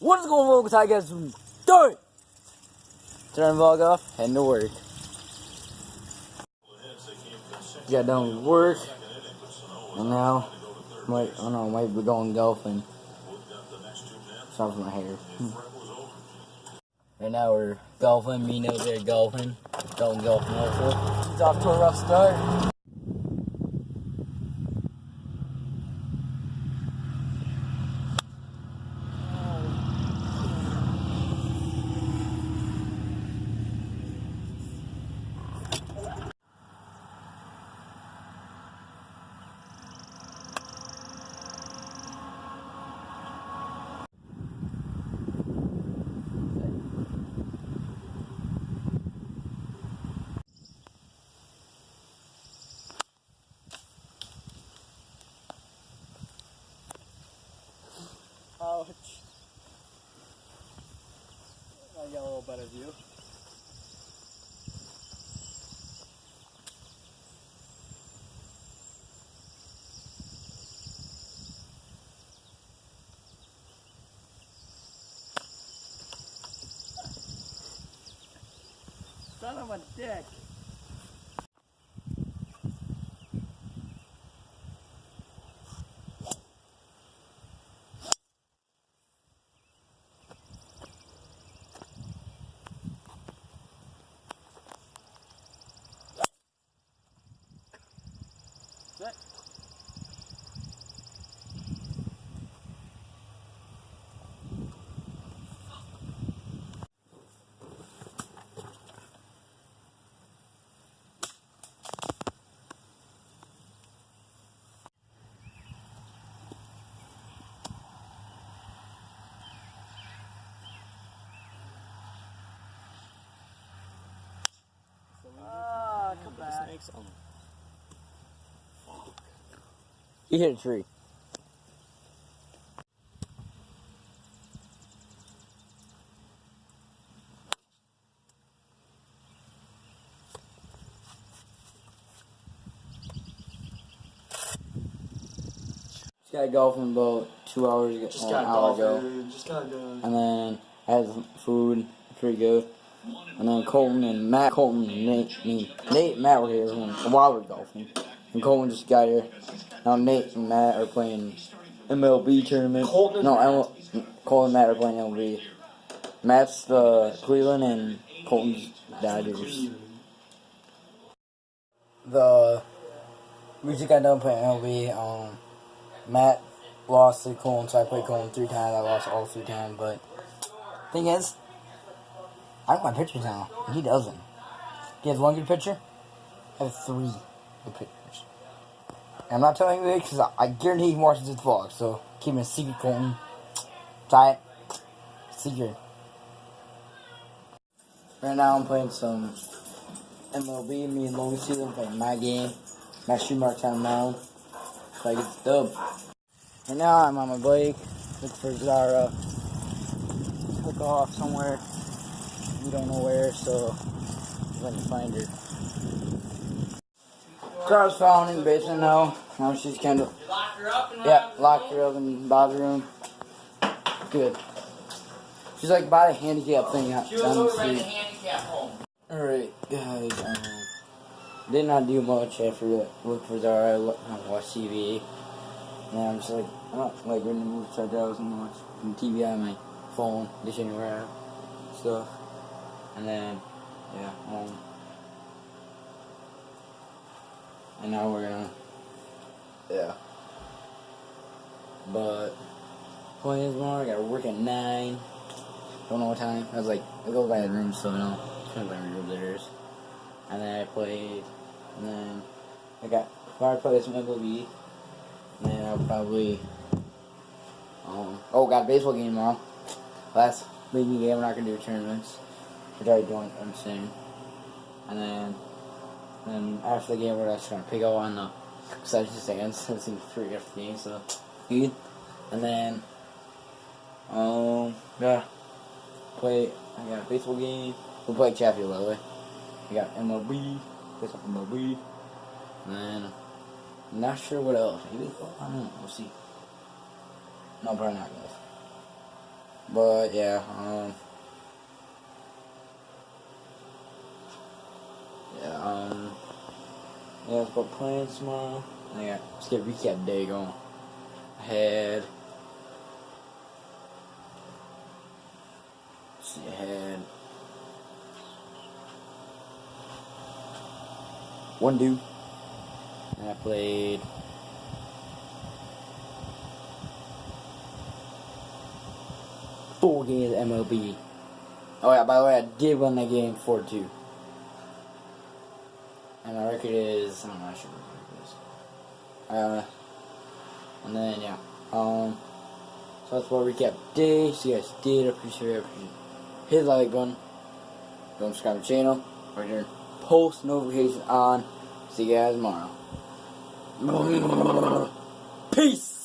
What is going on, I guess? Turn the vlog off, heading to work. Got done with work, and now might be going golfing. Sorry for my hair. Right now we're golfing. Me knows they're golfing. Golfing also. He's off to a rough start. Ouch. I got a little better view. Son of a dick. Sit. Come back. He hit a tree. Just got golfing about 2 hours ago. Just got an hour ago. Just got done. And then had some food, pretty good. And then Colton and Matt, Nate, and Matt were here while we were golfing. And Colton just got here. Now Nate and Matt are playing MLB tournament. Colton and Matt are playing MLB. Matt's the Cleveland and Colton's Dodgers. We just got done playing MLB. Matt lost to Colton, so I played Colton 3 times. I lost all 3 times, but thing is, I have my pictures now, and he doesn't. He has 1 good picture. I have 3 good pictures. And I'm not telling you because I guarantee he watches this vlog, so keep it a secret, Colton. Try it. Secret. Right now I'm playing some MLB. Me and Logan Season playing my game. Matt Schumark's on the mound. So I get the dub. Right now I'm on my bike. Looking for Zara. Took off somewhere. We don't know where, so let me find her. Zara's found in the basement now. Now she's kind of... Locked her up? Locked her up in Bob's room. Good. She's like by the handicap thing down the street. Alright, guys. Did not do much after look for Zara. I watched TV. And I'm just like, I don't like reading the movies, so I browse and watch from TV on my phone, dish anywhere stuff. And then, yeah, home. And now we're gonna, yeah. But, playing this morning, I gotta work at 9. Don't know what time. I was like, I go by the room, so I know. Depends on how many rooms. And then I played, and then I played some MLB. And then I'll probably, got a baseball game tomorrow. Last league game, we're not gonna do tournaments. Which I don't understand. And then after the game, we're just gonna pick up on the concession stands. It's in free after the game, so good. And then, yeah, I got a baseball game. We'll play Chatfield, by the way. I got MLB, play some MLB, and then I'm not sure what else. Maybe I don't know. We'll see. No, probably not golf. But yeah, yeah, I've got plans tomorrow. Yeah, let's get a recap day going. I had, let's see, I had one dude, and I played four games of MLB. Oh yeah, by the way, I did win that game 4-2. And my record is, I don't know, I should remember what it is. And then, yeah. So that's what recap day. So you guys did appreciate it. Hit the like button. Don't subscribe to the channel. Right here. Post notifications on. See you guys tomorrow. Peace!